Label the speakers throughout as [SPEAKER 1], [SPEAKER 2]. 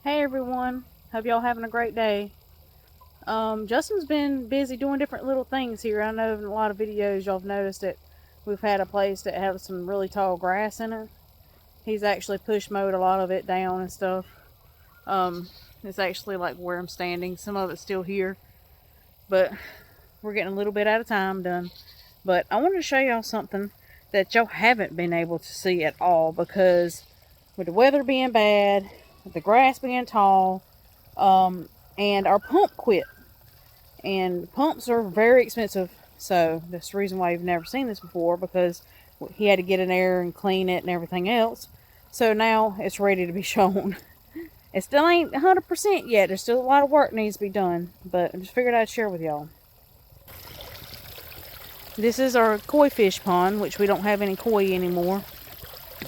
[SPEAKER 1] Hey everyone, hope y'all having a great day. Justin's been busy doing different little things here. I know in a lot of videos y'all have noticed that we've had a place that has some really tall grass in it. He's actually push mowed a lot of it down and stuff. Um, it's actually like where I'm standing. Some of it's still here, but we're getting a little bit at a time done. But I wanted to show y'all something that y'all haven't been able to see at all because with the weather being bad, with the grass being tall, and our pump quit. And pumps are very expensive, so that's the reason why you've never seen this before, because he had to get in there and clean it and everything else. So now it's ready to be shown. It still ain't 100% yet. There's still a lot of work needs to be done, but I just figured I'd share with y'all. This is our koi fish pond, which we don't have any koi anymore.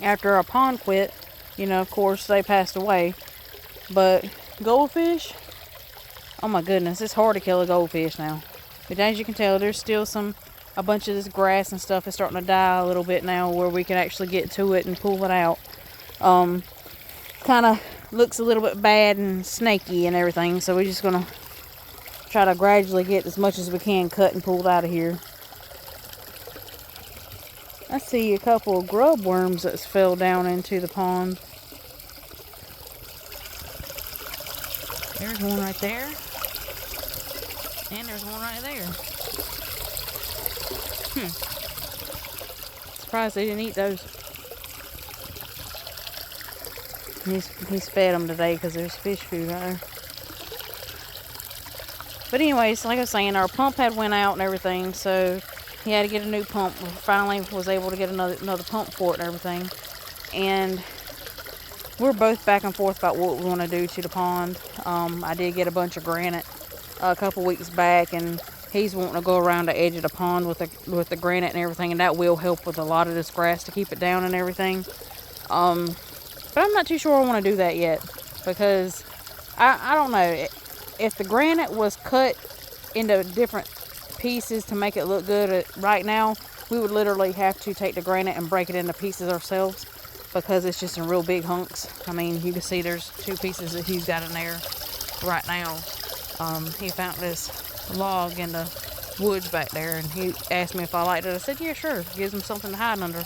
[SPEAKER 1] After our pond quit, of course, they passed away. But goldfish, oh my goodness, it's hard to kill a goldfish now. But as you can tell, there's still a bunch of this grass and stuff is starting to die a little bit now where we can actually get to it and pull it out. Kind of looks a little bit bad and snaky and everything, so we're just going to try to gradually get as much as we can cut and pulled out of here. I see a couple of grub worms that's fell down into the pond. There's one right there. And there's one right there. Surprised they didn't eat those. He's fed them today because there's fish food right there. But anyways, like I was saying, our pump had went out and everything, so he had to get a new pump. We finally was able to get another pump for it and everything. And we're both back and forth about what we want to do to the pond. I did get a bunch of granite a couple weeks back, and he's wanting to go around the edge of the pond with the granite and everything, and that will help with a lot of this grass to keep it down and everything. But I'm not too sure I want to do that yet, because I don't know. If the granite was cut into different pieces to make it look good right now, we would literally have to take the granite and break it into pieces ourselves, because it's just in real big hunks. I mean, you can see there's 2 pieces that he's got in there right now. He found this log in the woods back there, and he asked me if I liked it. I said, yeah, sure. Gives him something to hide under.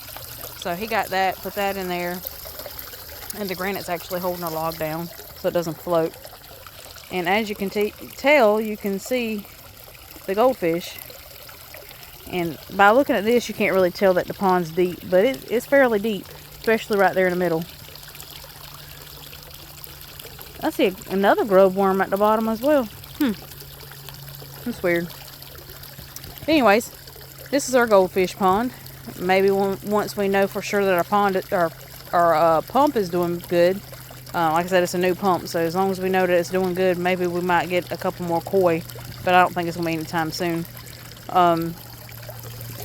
[SPEAKER 1] So he got that, put that in there, and the granite's actually holding the log down so it doesn't float. And as you can tell, you can see the goldfish. And by looking at this, you can't really tell that the pond's deep, but it's fairly deep, especially right there in the middle. I see another grub worm at the bottom as well. That's weird. Anyways, this is our goldfish pond. Maybe once we know for sure that our pump is doing good. Like I said, it's a new pump, so as long as we know that it's doing good, maybe we might get a couple more koi, but I don't think it's going to be anytime soon.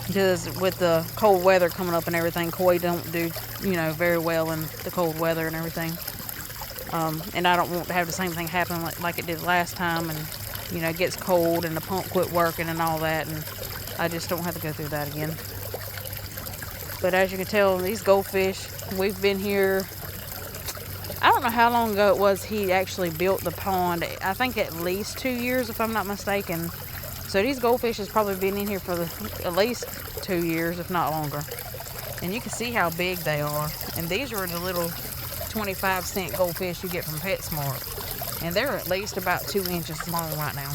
[SPEAKER 1] Just with the cold weather coming up and everything, koi don't do, very well in the cold weather and everything. And I don't want to have the same thing happen like it did last time, and it gets cold and the pump quit working and all that, and I just don't have to go through that again. But as you can tell, these goldfish, we've been here, I don't know how long ago it was he actually built the pond. I think at least 2 years, if I'm not mistaken. So these goldfish has probably been in here for at least 2 years, if not longer. And you can see how big they are. And these are the little 25-cent goldfish you get from PetSmart. And they're at least about 2 inches long right now.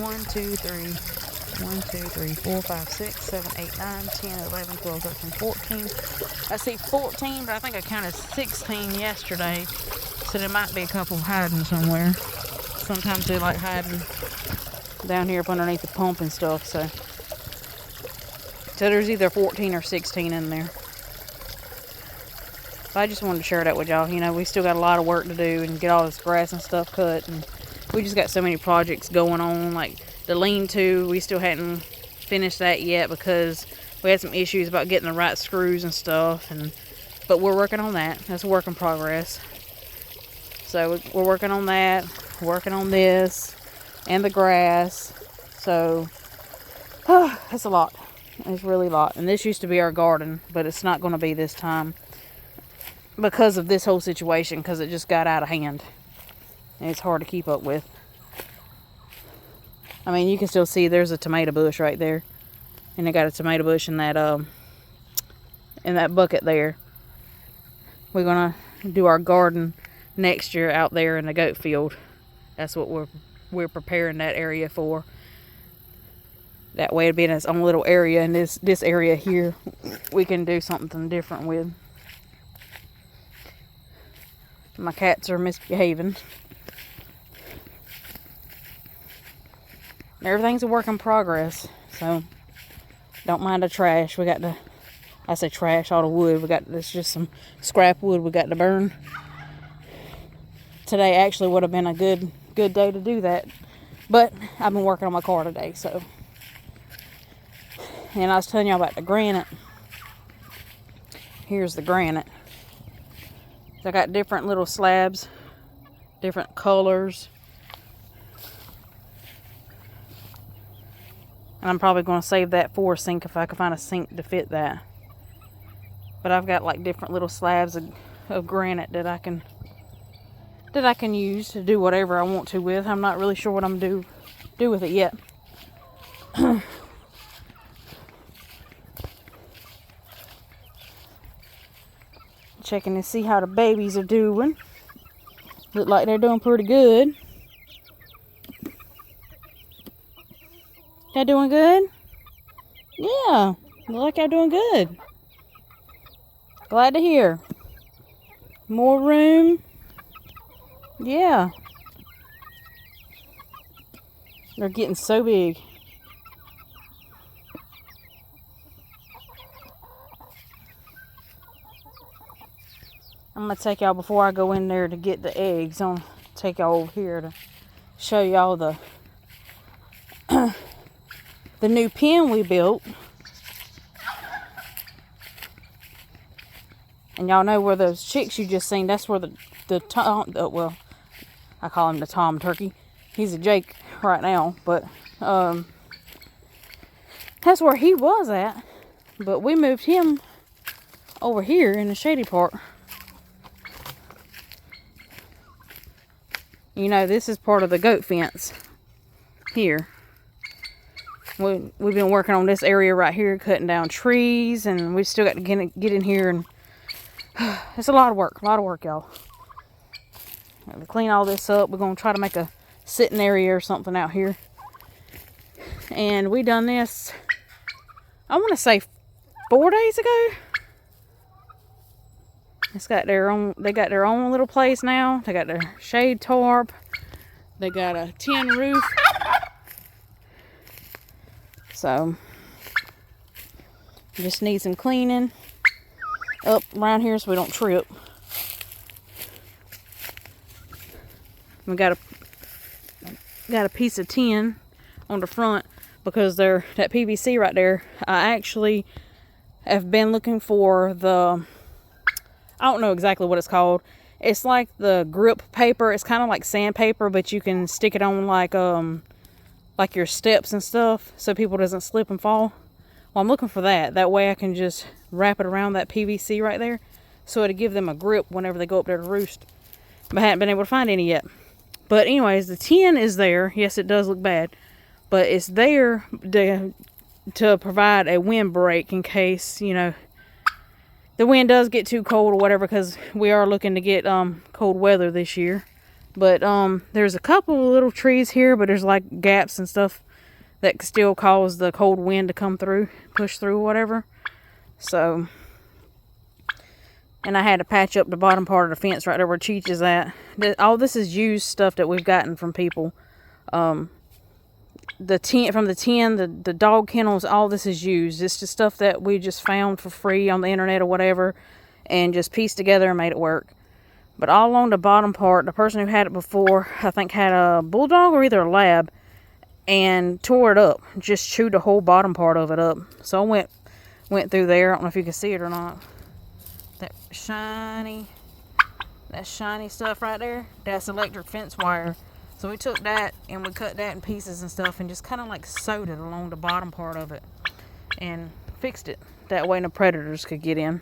[SPEAKER 1] 1, 2, 3. 1, 2, 3, 4, 5, 6, 7, 8, 9, 10, 11, 12, 13, 14. I see 14, but I think I counted 16 yesterday. So there might be a couple hiding somewhere. Sometimes they like hiding down here up underneath the pump and stuff. So there's either 14 or 16 in there. But I just wanted to share that with y'all. We still got a lot of work to do and get all this grass and stuff cut. And we just got so many projects going on, like the lean-to, we still hadn't finished that yet because we had some issues about getting the right screws and stuff. But we're working on that. That's a work in progress. So we're working on that, working on this, and the grass. So, it's a lot. It's really a lot. And this used to be our garden, but it's not going to be this time. because of this whole situation, because it just got out of hand. And it's hard to keep up with. I mean, you can still see there's a tomato bush right there. And I got a tomato bush in that bucket there. We're going to do our garden next year out there in the goat field. That's what we're preparing that area for. That way it'll be in its own little area, and this area here we can do something different with. My cats are misbehaving. Everything's a work in progress, so don't mind the trash. We got I say trash, all the wood. There's just some scrap wood we got to burn. Today actually would have been a good day to do that, but I've been working on my car today, so. And I was telling y'all about the granite. Here's the granite. So I got different little slabs, different colors. And I'm probably going to save that for a sink if I can find a sink to fit that. But I've got like different little slabs of granite that I can use to do whatever I want to with. I'm not really sure what I'm going to do with it yet. Checking to see how the babies are doing. Look like they're doing pretty good. Y'all doing good? Yeah, look like y'all doing good. Glad to hear. More room. Yeah. They're getting so big. I'm going to take y'all, before I go in there to get the eggs, I'm going to take y'all over here to show y'all the new pen we built. And y'all know where those chicks you just seen, that's where the Tom, well, I call him the Tom Turkey. He's a Jake right now, but that's where he was at. But we moved him over here in the shady part. You know, this is part of the goat fence here. We've been working on this area right here, cutting down trees, and we still got to get in here, and it's a lot of work, y'all. To clean all this up, we're going to try to make a sitting area or something out here. And we done this, I want to say 4 days ago. It's got they got their own little place now. They got their shade tarp. They got a tin roof. So, just need some cleaning up around here so we don't trip. We got a piece of tin on the front because that PVC right there. I actually have been looking for I don't know exactly what it's called. It's like the grip paper. It's kind of like sandpaper, but you can stick it on like your steps and stuff so people doesn't slip and fall. Well, I'm looking for that. That way I can just wrap it around that PVC right there so it'll give them a grip whenever they go up there to roost. But I haven't been able to find any yet. But anyways, the tin is there. Yes, it does look bad. But it's there to provide a windbreak in case, you know, the wind does get too cold or whatever, because we are looking to get cold weather this year. But there's a couple of little trees here, but there's like gaps and stuff that could still cause the cold wind to come through, push through or whatever. So, and I had to patch up the bottom part of the fence right there where Cheech is at. All this is used stuff that we've gotten from people. The dog kennels, all this is used. It's just stuff that we just found for free on the internet or whatever, and just pieced together and made it work. But all along the bottom part, the person who had it before, I think had a bulldog or either a lab, and tore it up. Just chewed the whole bottom part of it up. So I went through there. I don't know if you can see it or not. That shiny stuff right there, that's electric fence wire. So we took that and we cut that in pieces and stuff and just kind of like sewed it along the bottom part of it and fixed it. That way no predators could get in.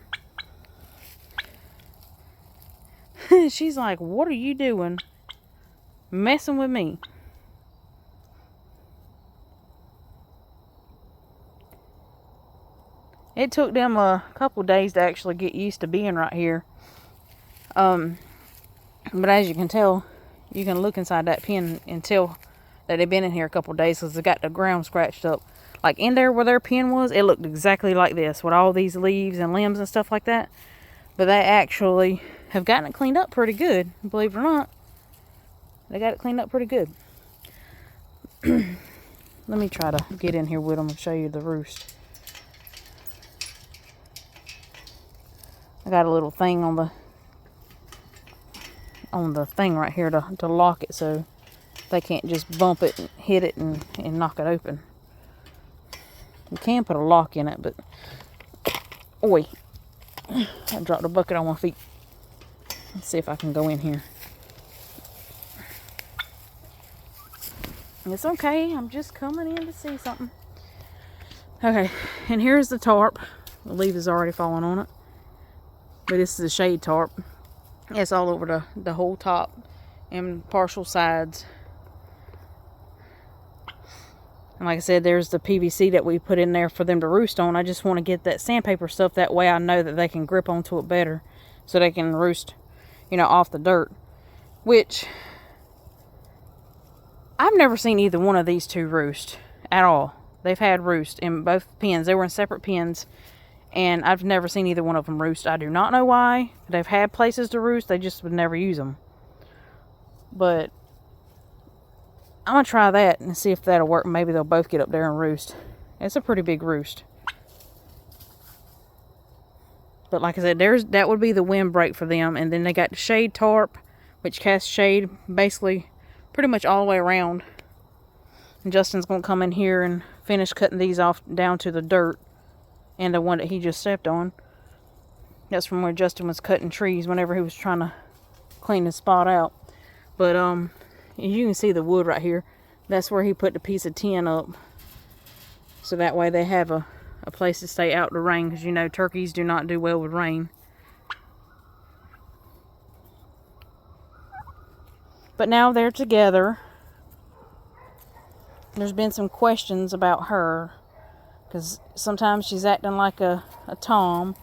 [SPEAKER 1] And she's like, what are you doing? Messing with me. It took them a couple days to actually get used to being right here. But as you can tell, you can look inside that pen and tell that they've been in here a couple days because they got the ground scratched up. Like in there where their pen was, it looked exactly like this with all these leaves and limbs and stuff like that. But they actually have gotten it cleaned up pretty good, believe it or not. They got it cleaned up pretty good. Let me try to get in here with them and show you the roost. I got a little thing on the thing right here to lock it so they can't just bump it and hit it and knock it open. You can put a lock in it, but oi, I dropped a bucket on my feet. Let's see if I can go in here. It's okay, I'm just coming in to see something. Okay, and here's the tarp. The leaf is already falling on it. But this is a shade tarp. It's all over the whole top and partial sides. And like I said, there's the PVC that we put in there for them to roost on. I just want to get that sandpaper stuff. That way I know that they can grip onto it better. So they can roost, off the dirt. Which, I've never seen either one of these two roost at all. They've had roost in both pens. They were in separate pens. And I've never seen either one of them roost. I do not know why. They've had places to roost. They just would never use them. But I'm going to try that and see if that'll work. Maybe they'll both get up there and roost. It's a pretty big roost. But like I said, that would be the windbreak for them. And then they got the shade tarp, which casts shade basically pretty much all the way around. And Justin's going to come in here and finish cutting these off down to the dirt. And the one that he just stepped on. That's from where Justin was cutting trees whenever he was trying to clean the spot out. But you can see the wood right here. That's where he put the piece of tin up. So that way they have a place to stay out the rain. Because turkeys do not do well with rain. But now they're together. There's been some questions about her. Because sometimes she's acting like a tom.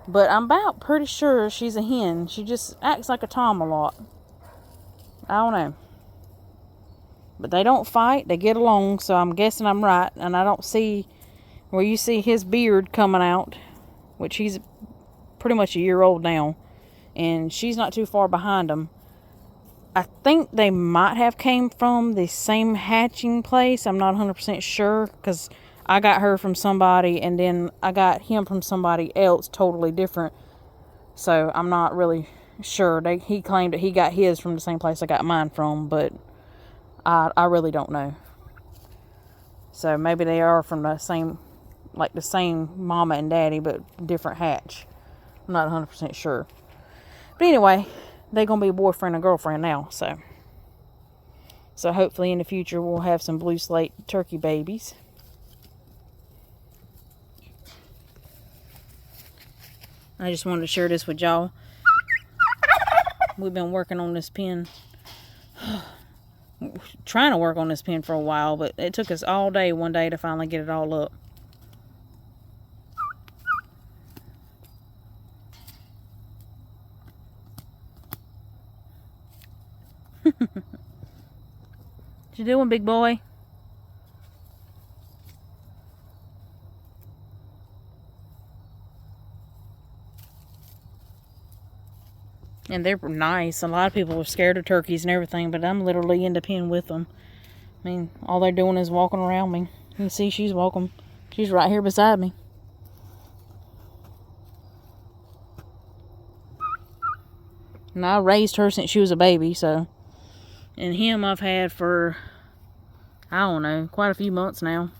[SPEAKER 1] But I'm about pretty sure she's a hen. She just acts like a tom a lot. I don't know. But they don't fight. They get along. So I'm guessing I'm right. And I don't see where you see his beard coming out. Which he's pretty much a year old now. And she's not too far behind him. I think they might have came from the same hatching place. I'm not 100% sure. Because I got her from somebody, and then I got him from somebody else totally different. So I'm not really sure. He claimed that he got his from the same place I got mine from, but I really don't know. So maybe they are from the same mama and daddy, but different hatch. I'm not 100% sure. But anyway, they're going to be a boyfriend and girlfriend now, so. So hopefully in the future we'll have some blue slate turkey babies. I just wanted to share this with y'all. We've been working on this pen. Trying to work on this pen for a while, but it took us all day one day to finally get it all up. What you doing, big boy? And they're nice. A lot of people are scared of turkeys and everything, but I'm literally in the pen with them. I mean, all they're doing is walking around me. You can see she's walking. She's right here beside me. And I raised her since she was a baby, so. And him I've had for, I don't know, quite a few months now.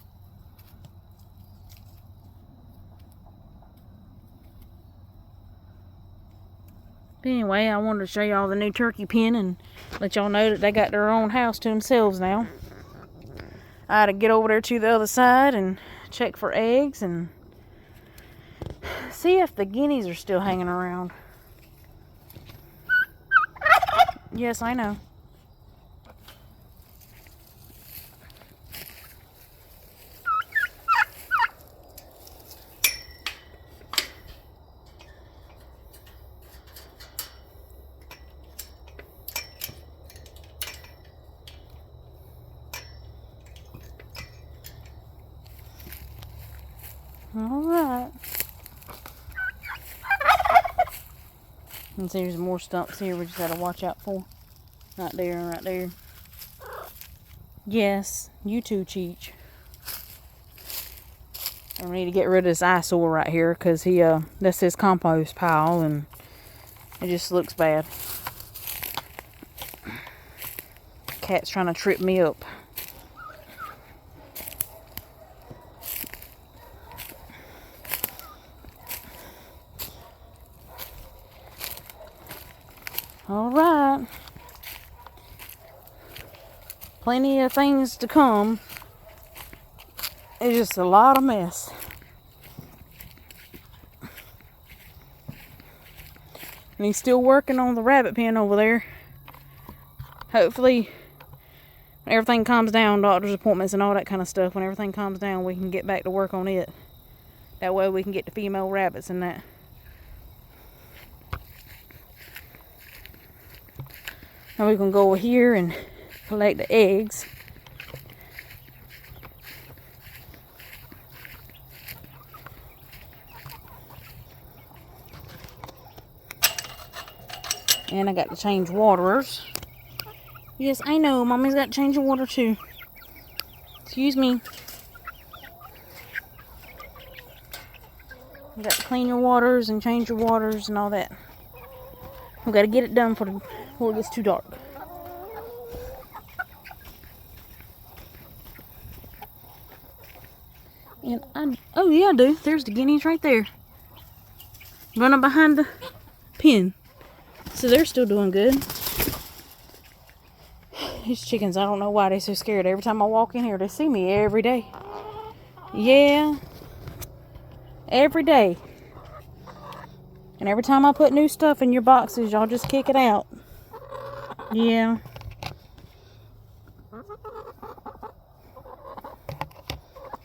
[SPEAKER 1] But anyway, I wanted to show y'all the new turkey pen and let y'all know that they got their own house to themselves now. I had to get over there to the other side and check for eggs and see if the guineas are still hanging around. Yes, I know. All right. And see, there's more stumps here we just gotta watch out for. Right there and right there. Yes, you too, Cheech. I need to get rid of this eyesore right here because that's his compost pile and it just looks bad. Cat's trying to trip me up. All right. Plenty of things to come. It's just a lot of mess. And he's still working on the rabbit pen over there. Hopefully, when everything calms down, doctor's appointments and all that kind of stuff, when everything calms down, we can get back to work on it. That way we can get the female rabbits and that. Now we can go over here and collect the eggs. And I got to change waters. Yes, I know. Mommy's got to change the water too. Excuse me. You got to clean your waters and change your waters and all that. We got to get it done before it gets too dark. And oh yeah, I do. There's the guineas right there, running behind the pen. So they're still doing good. These chickens, I don't know why they're so scared. Every time I walk in here, they see me every day. Yeah, every day. And every time I put new stuff in your boxes, y'all just kick it out. Yeah.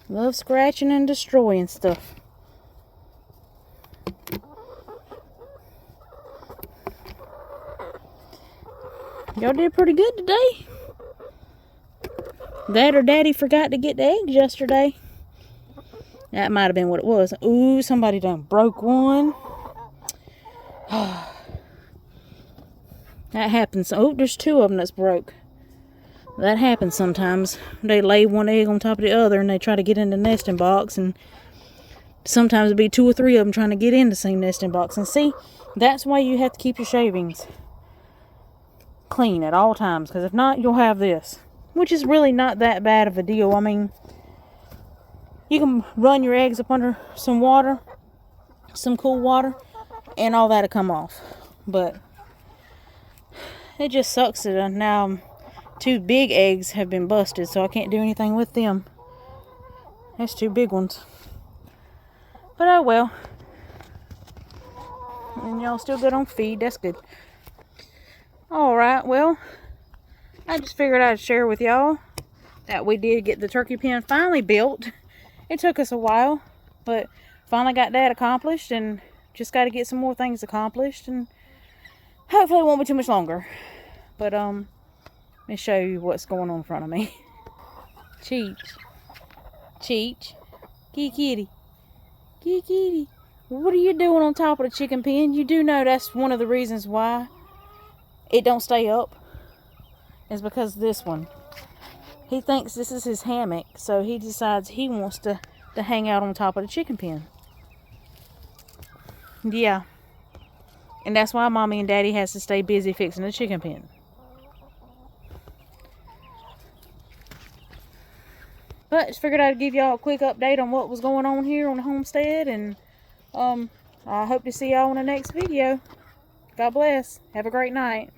[SPEAKER 1] Love scratching and destroying stuff. Y'all did pretty good today. That or Daddy forgot to get the eggs yesterday. That might have been what it was. Ooh, somebody done broke one. That happens. Oh, there's two of them that's broke. That happens sometimes. They lay one egg on top of the other and they try to get in the nesting box, and sometimes it'll be two or three of them trying to get in the same nesting box. And see, that's why you have to keep your shavings clean at all times, because if not, you'll have this, which is really not that bad of a deal. I mean, you can run your eggs up under some water, some cool water, and all that'll come off. But it just sucks that now two big eggs have been busted, so I can't do anything with them. That's two big ones. But oh well. And y'all still good on feed. That's good. Alright, well, I just figured I'd share with y'all that we did get the turkey pen finally built. It took us a while, but finally got that accomplished, and just got to get some more things accomplished, and hopefully it won't be too much longer. But let me show you what's going on in front of me. Cheech. Cheech. Kitty. Kitty. What are you doing on top of the chicken pen? You do know that's one of the reasons why it don't stay up. Is because of this one. He thinks this is his hammock, so he decides he wants to hang out on top of the chicken pen. Yeah. And that's why Mommy and Daddy has to stay busy fixing the chicken pen. But just figured I'd give y'all a quick update on what was going on here on the homestead. And I hope to see y'all in the next video. God bless. Have a great night.